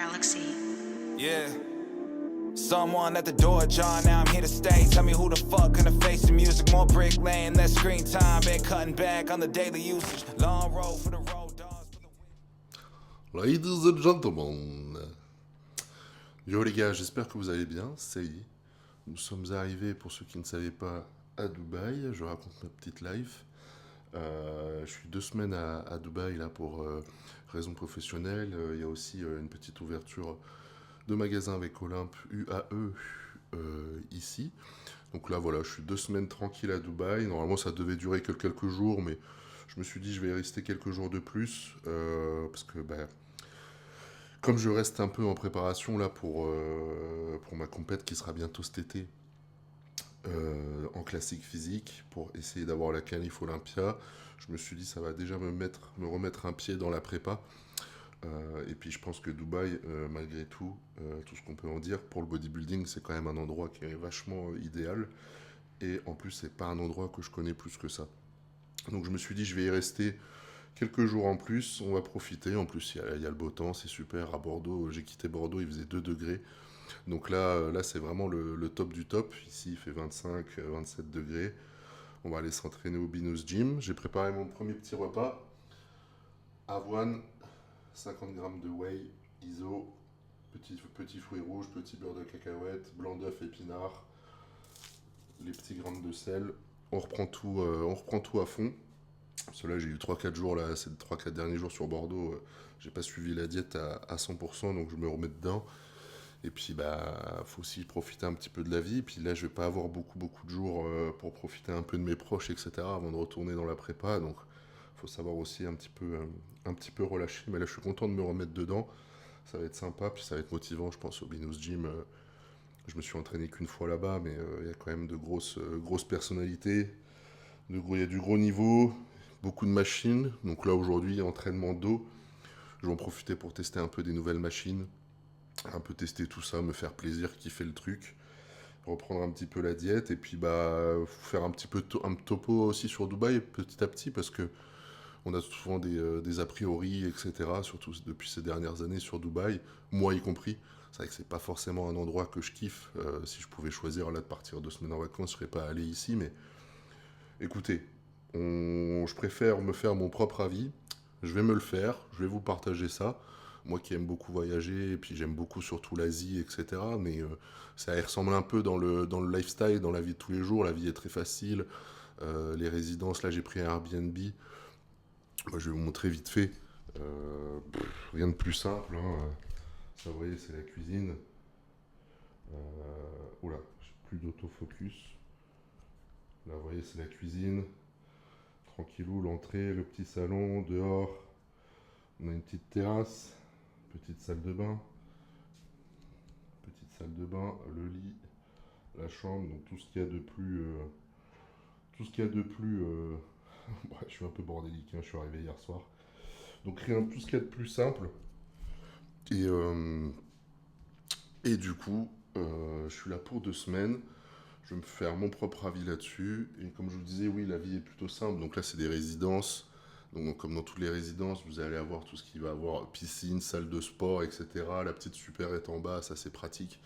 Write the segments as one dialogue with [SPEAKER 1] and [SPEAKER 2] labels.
[SPEAKER 1] Galaxy.
[SPEAKER 2] Yeah. Someone at the door, John, now I'm here to stay. Tell me who the fuck gonna face the music. More brick lane, less screen time. Been cutting back on the daily usage. Long road for the road dogs.
[SPEAKER 3] Ladies and gentlemen. Yo les gars, j'espère que vous allez bien. Ça y est, nous sommes arrivés, pour ceux qui ne savaient pas, à Dubaï. Je raconte ma petite life. Je suis 2 semaines à Dubaï là pour raisons professionnelles. Il y a aussi une petite ouverture de magasin avec Olympe UAE ici. Donc là voilà, je suis 2 semaines tranquille à Dubaï. Normalement ça devait durer que quelques jours, mais je me suis dit je vais y rester quelques jours de plus parce que comme je reste un peu en préparation là pour ma compète qui sera bientôt cet été en classique physique pour essayer d'avoir la qualif Olympia, je me suis dit ça va déjà me remettre un pied dans la prépa. Et puis je pense que Dubaï, malgré tout, tout ce qu'on peut en dire, pour le bodybuilding, c'est quand même un endroit qui est vachement idéal. Et en plus, c'est pas un endroit que je connais plus que ça. Donc je me suis dit, je vais y rester quelques jours en plus, on va profiter. En plus, il y a le beau temps, c'est super. À Bordeaux, j'ai quitté Bordeaux, il faisait 2 degrés. Donc là c'est vraiment le top du top. Ici, il fait 25, 27 degrés. On va aller s'entraîner au Binous Gym. J'ai préparé mon premier petit repas. Avoine, 50 g de whey, iso, petit fruits rouges, petit beurre de cacahuète, blanc d'œuf, épinards, les petits grammes de sel. On reprend tout à fond. Parce que là, j'ai eu 3-4 jours, là, ces 3-4 derniers jours sur Bordeaux, j'ai pas suivi la diète à 100%, donc je me remets dedans. Et puis, faut aussi profiter un petit peu de la vie. Puis là, je vais pas avoir beaucoup de jours pour profiter un peu de mes proches, etc. avant de retourner dans la prépa. Donc, faut savoir aussi un petit peu relâcher. Mais là, je suis content de me remettre dedans. Ça va être sympa, puis ça va être motivant, je pense, au Binous Gym. Je me suis entraîné qu'une fois là-bas, mais il y a quand même de grosses personnalités. Il y a du gros niveau, beaucoup de machines. Donc là, aujourd'hui, entraînement dos. Je vais en profiter pour tester un peu des nouvelles machines. Un peu tester tout ça, me faire plaisir, kiffer le truc. Reprendre un petit peu la diète et puis faire un petit peu un topo aussi sur Dubaï petit à petit parce que on a souvent des a priori, etc. Surtout depuis ces dernières années sur Dubaï, moi y compris. C'est vrai que c'est pas forcément un endroit que je kiffe. Si je pouvais choisir là de partir 2 semaines en vacances, je serais pas allé ici. Mais écoutez, je préfère me faire mon propre avis. Je vais me le faire. Je vais vous partager ça. Moi qui aime beaucoup voyager, et puis j'aime beaucoup surtout l'Asie, etc. Mais ça y ressemble un peu dans le lifestyle, dans la vie de tous les jours. La vie est très facile. Les résidences, là j'ai pris un Airbnb. Moi, je vais vous montrer vite fait. Rien de plus simple. Hein. Ça, vous voyez, c'est la cuisine. Oula, j'ai plus d'autofocus. Là, vous voyez, c'est la cuisine. Tranquillou, l'entrée, le petit salon, dehors. On a une petite terrasse. Petite salle de bain, le lit, la chambre, donc tout ce qu'il y a de plus, ouais, je suis un peu bordélique, hein, je suis arrivé hier soir, donc tout ce qu'il y a de plus simple, et du coup, je suis là pour 2 semaines, je vais me faire mon propre avis là-dessus, et comme je vous disais, oui, la vie est plutôt simple, donc là c'est des résidences. Donc, comme dans toutes les résidences, vous allez avoir tout ce qui va avoir piscine, salle de sport, etc. La petite supérette en bas, ça c'est pratique.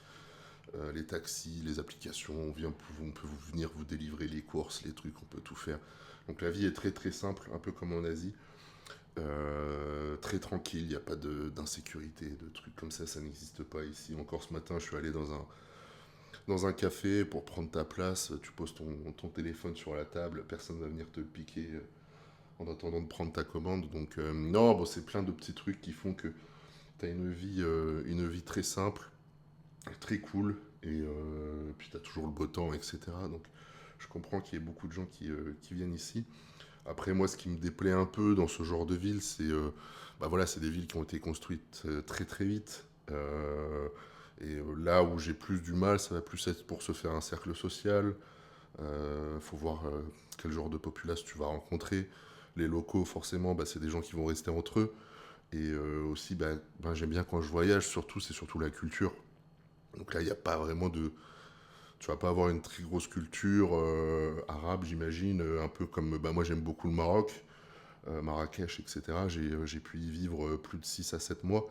[SPEAKER 3] Les taxis, les applications, on peut venir vous délivrer les courses, les trucs, on peut tout faire. Donc la vie est très très simple, un peu comme en Asie. Très tranquille, il n'y a pas d'insécurité, de trucs comme ça n'existe pas ici. Encore ce matin, je suis allé dans un café pour prendre ta place. Tu poses ton téléphone sur la table, personne ne va venir te le piquer en attendant de prendre ta commande. Donc non, bon, c'est plein de petits trucs qui font que tu as une vie très simple, très cool, et puis tu as toujours le beau temps, etc. Donc je comprends qu'il y ait beaucoup de gens qui viennent ici. Après, moi, ce qui me déplaît un peu dans ce genre de ville, c'est voilà, c'est des villes qui ont été construites très très vite. Et là où j'ai plus du mal, ça va plus être pour se faire un cercle social. Faut voir quel genre de populace tu vas rencontrer. Les locaux, forcément, c'est des gens qui vont rester entre eux. Et aussi, j'aime bien quand je voyage, c'est surtout la culture. Donc là, il n'y a pas vraiment de... Tu vas pas avoir une très grosse culture arabe, j'imagine, un peu comme... moi, j'aime beaucoup le Maroc, Marrakech, etc. J'ai pu y vivre plus de 6 à 7 mois.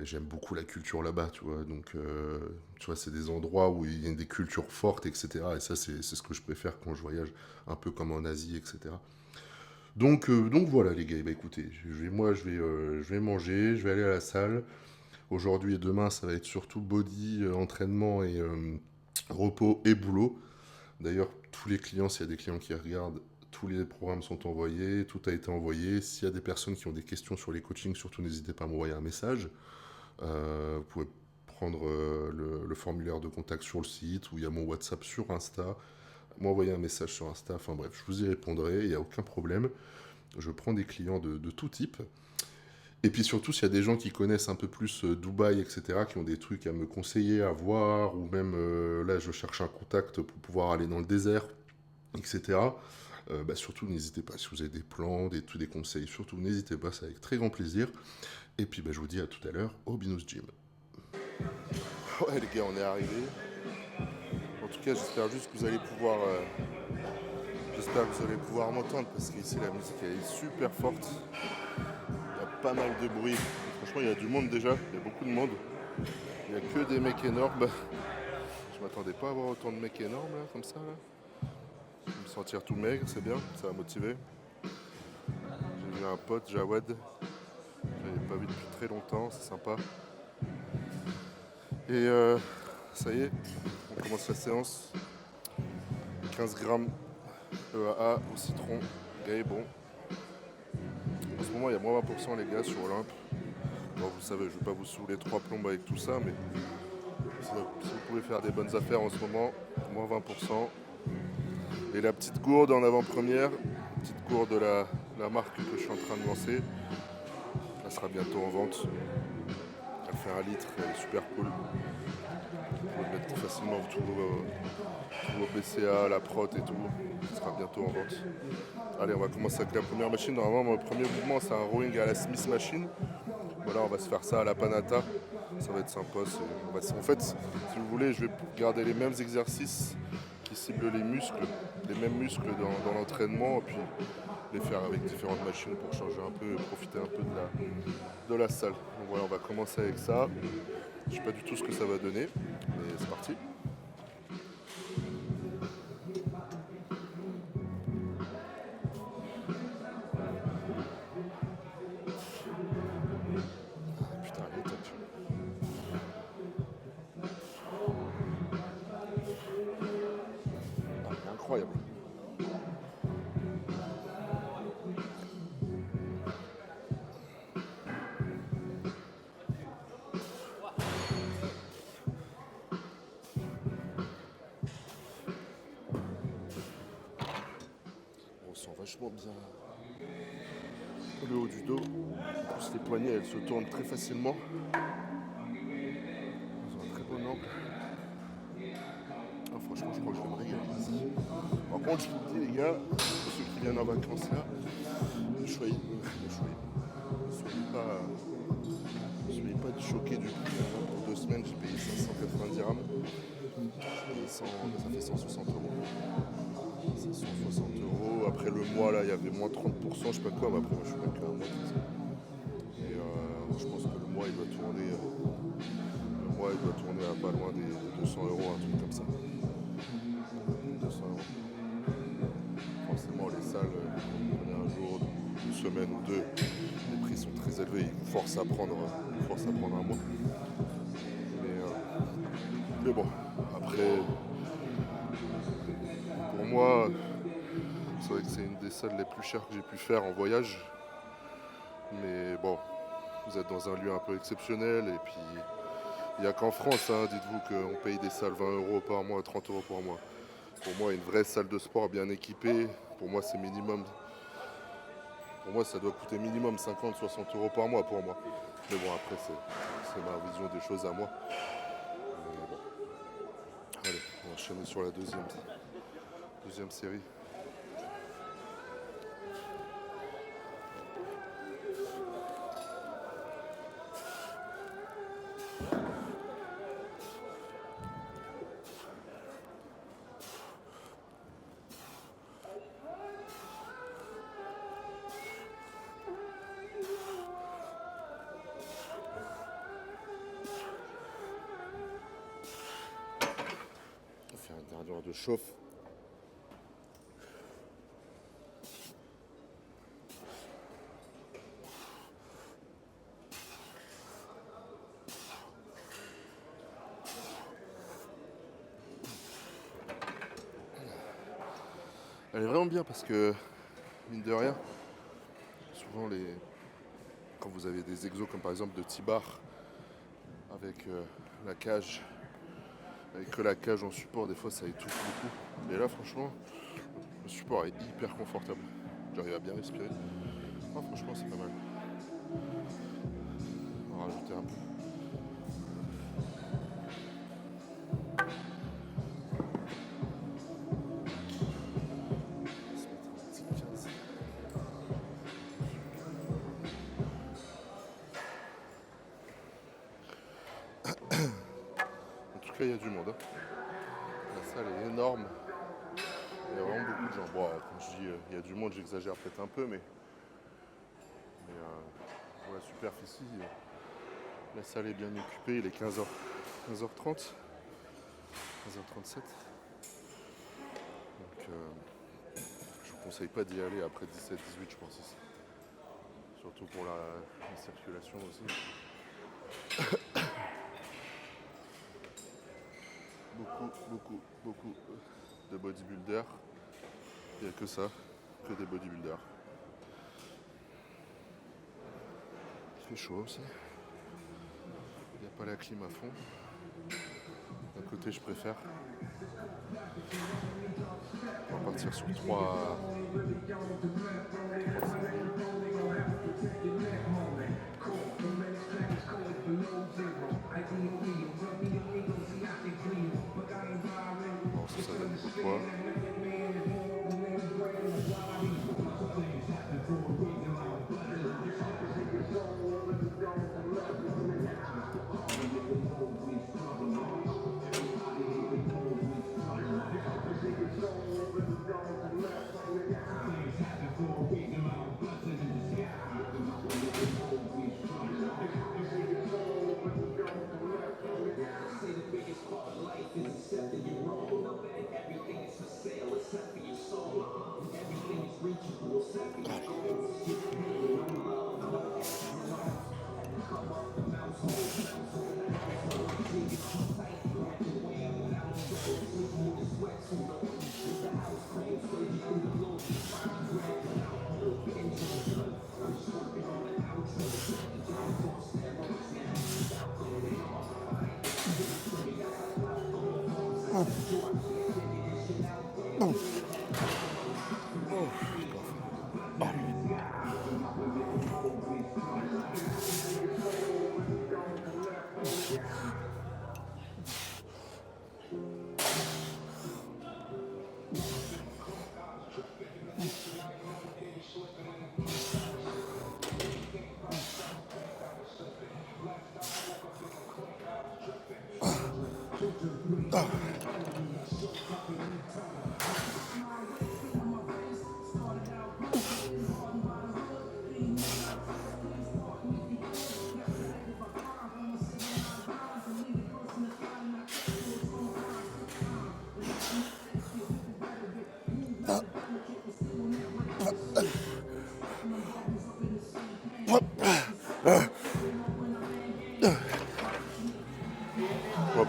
[SPEAKER 3] j'aime beaucoup la culture là-bas, tu vois. Donc, tu vois, c'est des endroits où il y a des cultures fortes, etc. Et ça, c'est ce que je préfère quand je voyage, un peu comme en Asie, etc. Donc voilà, les gars. Bah, écoutez, je vais manger, je vais aller à la salle. Aujourd'hui et demain, ça va être surtout body, entraînement et repos et boulot. D'ailleurs, tous les clients, s'il y a des clients qui regardent, tous les programmes sont envoyés, tout a été envoyé. S'il y a des personnes qui ont des questions sur les coachings, surtout n'hésitez pas à m'envoyer un message. Vous pouvez prendre le formulaire de contact sur le site ou il y a mon WhatsApp sur Insta. M'envoyer un message sur Insta. Enfin bref, je vous y répondrai, il n'y a aucun problème. Je prends des clients de tout type. Et puis surtout, s'il y a des gens qui connaissent un peu plus Dubaï, etc., qui ont des trucs à me conseiller, à voir, ou même là, je cherche un contact pour pouvoir aller dans le désert, etc., bah, surtout, n'hésitez pas. Si vous avez des plans, des conseils, surtout, n'hésitez pas, c'est avec très grand plaisir. Et puis, bah, je vous dis à tout à l'heure au Binous Gym. Ouais, les gars, on est arrivés. En tout cas, j'espère juste que vous allez pouvoir... j'espère que vous allez pouvoir m'entendre, parce qu'ici, la musique, elle est super forte. Il y a pas mal de bruit. Franchement, il y a du monde déjà. Il y a beaucoup de monde. Il n'y a que des mecs énormes. Je m'attendais pas à avoir autant de mecs énormes, là, comme ça, là. Je vais me sentir tout maigre, c'est bien. Ça va motiver. J'ai vu un pote, Jawad. Je l'avais pas vu depuis très longtemps. C'est sympa. Et ça y est, on commence la séance. 15 grammes EAA au citron. Le gars est bon. En ce moment, il y a moins 20% les gars sur Olympe. Bon, vous savez, je ne vais pas vous saouler 3 plombes avec tout ça, mais si vous pouvez faire des bonnes affaires en ce moment, moins 20%. Et la petite gourde en avant-première, petite gourde de la marque que je suis en train de lancer, elle sera bientôt en vente. Elle fait 1 litre, elle est super cool. Vous pouvez mettre facilement tous vos BCA, la prot et tout. Ça sera bientôt en vente. Allez, on va commencer avec la première machine. Normalement, mon premier mouvement, c'est un rowing à la Smith Machine. Voilà, on va se faire ça à la Panata. Ça va être sympa. En fait, si vous voulez, je vais garder les mêmes exercices qui ciblent les muscles, les mêmes muscles dans l'entraînement, et puis les faire avec différentes machines pour changer un peu, profiter un peu de la salle. Donc voilà, on va commencer avec ça. Je ne sais pas du tout ce que ça va donner, mais c'est parti. Putain, elle est top. Ah, incroyable. On sent vachement bien le haut du dos. En plus, les poignets, elles se tournent très facilement. Ils ont un très bon angle. Ah, franchement, je crois que je vais me régaler ici. Par contre, je vous dis, les gars, pour ceux qui viennent en vacances là, ne soyez pas choqués du prix. Pour 2 semaines, j'ai payé 590 dirhams. Ça fait 160 €. 560 €. Après le mois, là, il y avait moins 30%, je sais pas quoi, mais après, moi, je suis même qu'à un mois. Et je pense que le mois, il doit tourner à pas loin des 200 €, un truc comme ça. 200 €. Forcément, les salles, on est un jour, 1 semaine ou 2, les prix sont très élevés, ils vous forcent à prendre un mois. Mais bon, après, pour moi, c'est vrai que c'est une des salles les plus chères que j'ai pu faire en voyage. Mais bon, vous êtes dans un lieu un peu exceptionnel et puis il n'y a qu'en France, hein, dites-vous qu'on paye des salles 20 € par mois, 30 € par mois. Pour moi, une vraie salle de sport bien équipée, pour moi c'est minimum. Pour moi ça doit coûter minimum 50-60 € par mois pour moi. Mais bon après c'est ma vision des choses à moi. Mais bon. Allez, on va enchaîner sur la deuxième série. radiateur de chauffe. Elle est vraiment bien parce que, mine de rien, souvent quand vous avez des exos comme par exemple de T-bar avec la cage, avec que la cage en support, des fois ça étouffe beaucoup. Mais là franchement, le support est hyper confortable. J'arrive à bien respirer. Ah, franchement c'est pas mal. On va rajouter un peu. Il y a du monde. La salle est énorme. Il y a vraiment beaucoup de gens. Bon, quand je dis il y a du monde, j'exagère peut-être un peu, mais pour la superficie, la salle est bien occupée. Il est 15h30, 15h37. Donc, je vous conseille pas d'y aller après 17-18, je pense ici. Surtout pour la circulation aussi. Beaucoup de bodybuilders. Il n'y a que ça, que des bodybuilders. Il fait chaud aussi. Il n'y a pas la clim à fond. D'un côté, je préfère. On va partir sur 3. Bon, ça donne beaucoup de poids.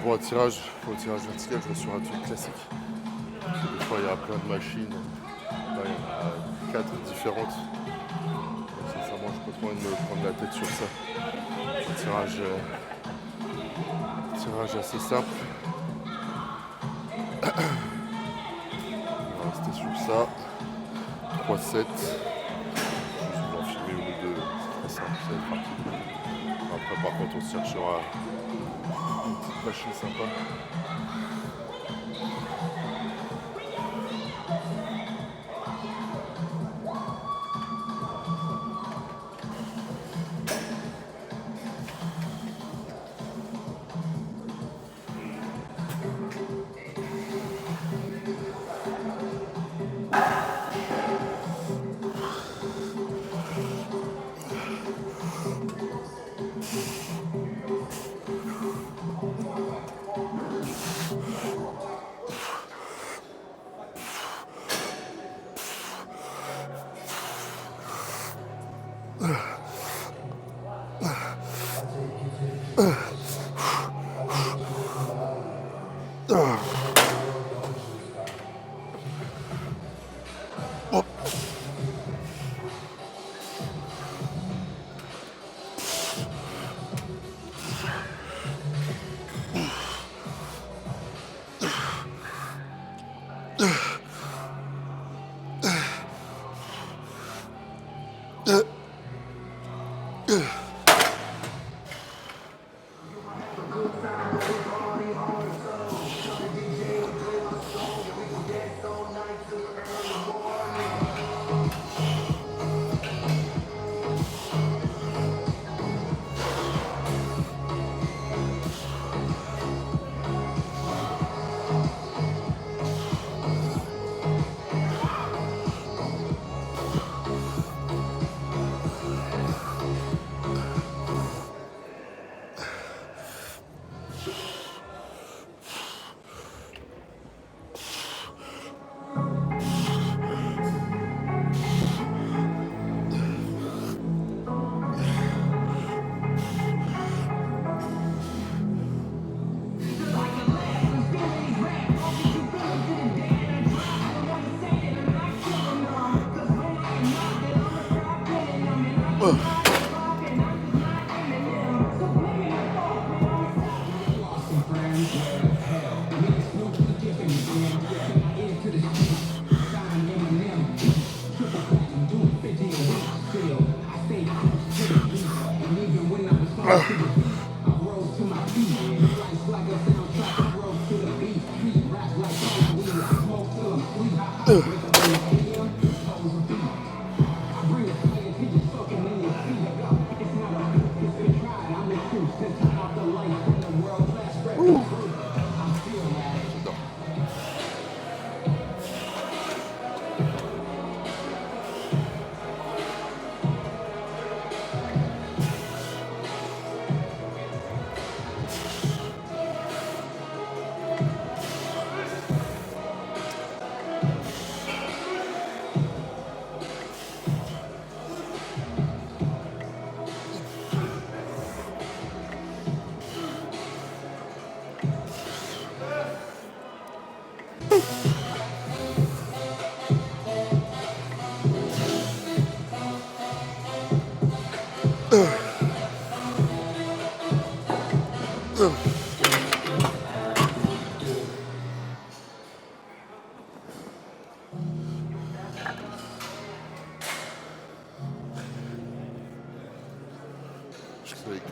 [SPEAKER 3] Pour un tirage vertical, je vais sur un truc classique. Des fois, il y a plein de machines. Là, il y en a 4 différentes. Donc, sincèrement, je n'ai pas trop envie de me prendre la tête sur ça. Un tirage assez simple. On va rester sur ça. 3-7. Je vais en filmer une ou deux. C'est très simple, ça va être rapide. Après, par contre, on se cherchera une petite machine sympa.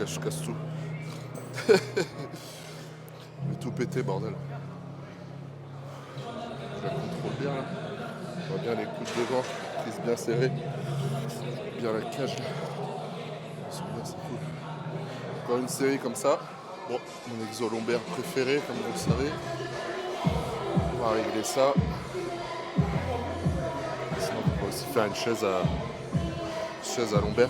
[SPEAKER 3] Je casse tout. Je vais tout péter, bordel. Je la contrôle bien là. On voit bien les couches devant, prise bien serrée. Bien la cage là. C'est bien, c'est cool. Encore une série comme ça. Bon, mon exo lombaire préféré, comme vous le savez. On va régler ça. Sinon, on peut aussi faire une chaise à lombaire.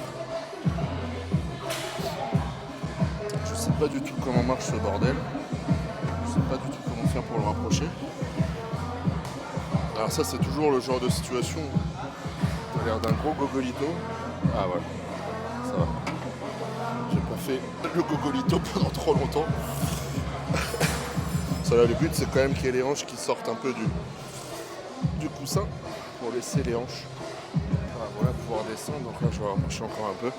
[SPEAKER 3] Je sais pas du tout comment marche ce bordel. Je sais pas du tout comment faire pour le rapprocher. Alors ça, c'est toujours le genre de situation où t'as l'air d'un gros gogolito. Ah voilà, ça va. J'ai pas fait le gogolito pendant trop longtemps. Ça là, le but c'est quand même qu'il y ait les hanches qui sortent un peu du coussin pour laisser les hanches voilà, pouvoir descendre. Donc là, je vais rapprocher encore un peu.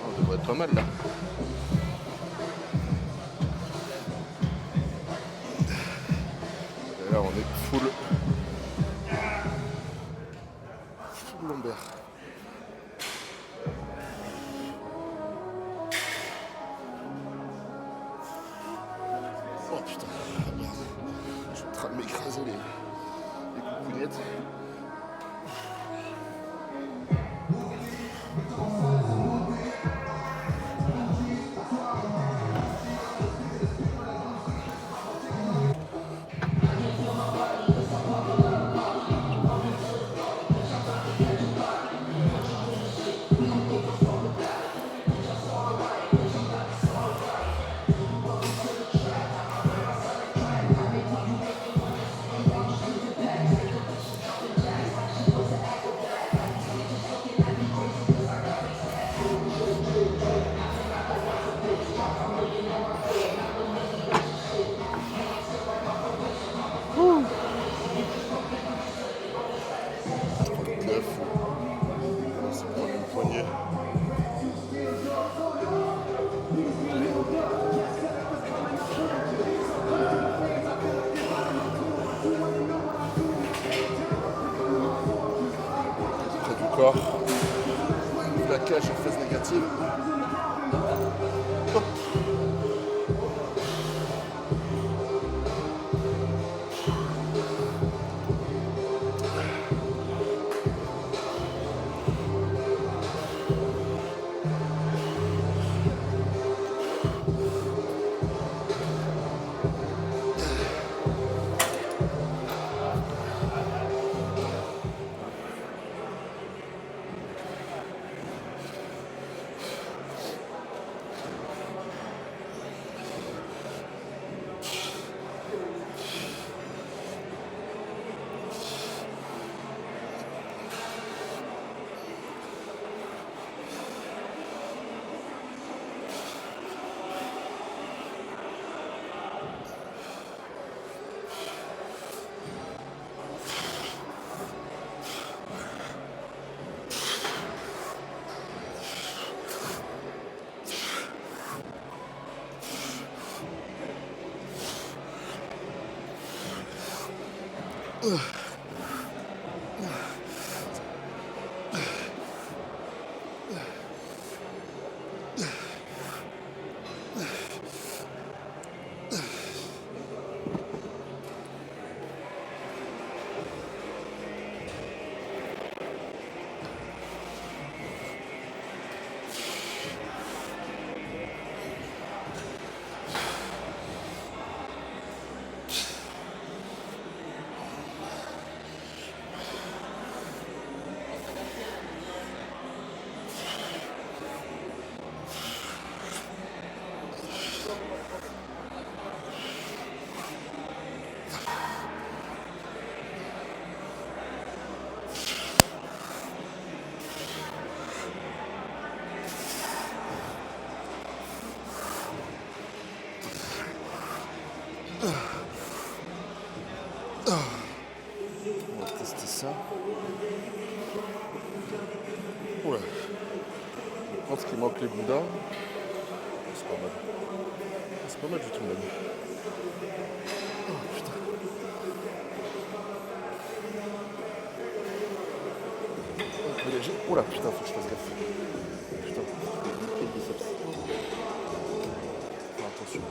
[SPEAKER 3] On devrait être pas mal là. Et là, on est full lombaire. Oh putain, merde. Je suis en train de m'écraser les coucougnettes. signé. Près du corps. La cage en phase négative. Hop. On va tester ça. Ouais. Je pense qu'il manque les boudins. C'est pas mal. C'est pas mal du tout même. Oh putain. Un peu léger. Oh là putain, faut que je fasse gaffe. Putain. Quel biceps. Enfin, attention.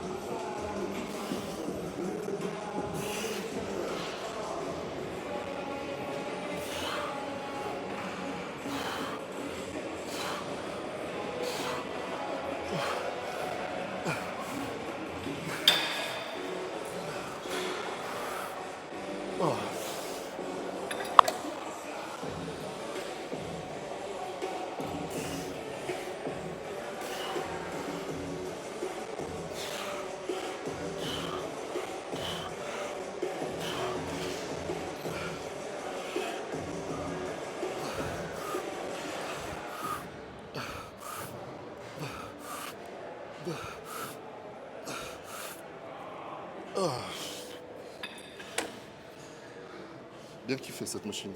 [SPEAKER 3] Bien kiffé cette machine.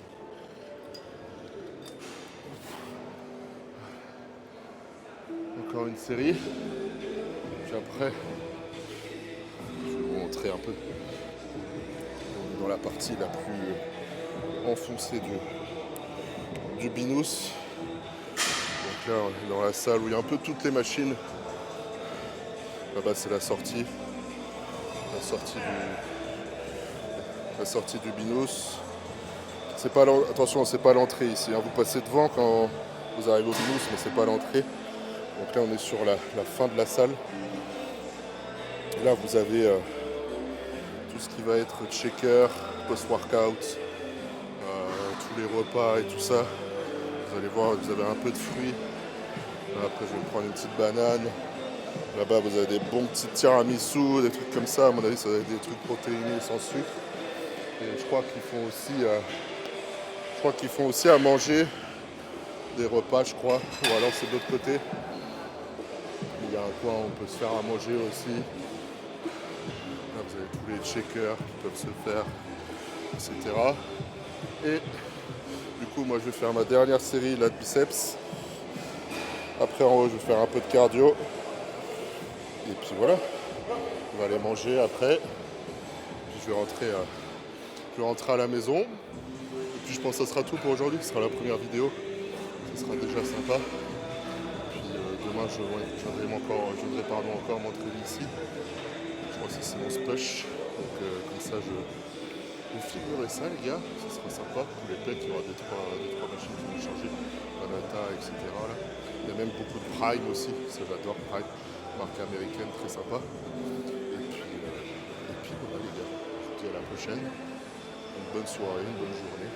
[SPEAKER 3] Encore une série. Puis après, je vais vous montrer un peu. On est dans la partie la plus enfoncée du binous. Donc là, on est dans la salle où il y a un peu toutes les machines. Là-bas, c'est la sortie. La sortie du binous. Attention, c'est pas l'entrée ici. Hein. Vous passez devant quand vous arrivez au binous, mais c'est pas l'entrée. Donc là, on est sur la fin de la salle. Là, vous avez tout ce qui va être checker, post-workout, tous les repas et tout ça. Vous allez voir, vous avez un peu de fruits. Après, je vais prendre une petite banane. Là-bas, vous avez des bons petits tiramisu, des trucs comme ça. À mon avis, ça va être des trucs protéinés sans sucre. Et je crois qu'ils font aussi à manger des repas, je crois. Ou alors c'est de l'autre côté. Il y a un coin où on peut se faire à manger aussi. Là, vous avez tous les shakers qui peuvent se faire, etc. Et du coup, moi, je vais faire ma dernière série là de biceps. Après en haut je vais faire un peu de cardio. Et puis voilà. On va aller manger après. Puis je vais rentrer à la maison. Et puis je pense que ça sera tout pour aujourd'hui. Ce sera la première vidéo. Ce sera déjà sympa. Puis demain je viendrai encore m'entraîner ici. Je crois que c'est mon spush. Donc comme ça vous figurez ça les gars, ça sera sympa. Pour les pecs, il y aura des trois machines qui vont changer. Panata, etc. Là. Il y a même beaucoup de Prime aussi, ça j'adore Prime. Marque américaine, très sympa. Et puis voilà les gars, je vous dis à la prochaine. Une bonne soirée, une bonne journée.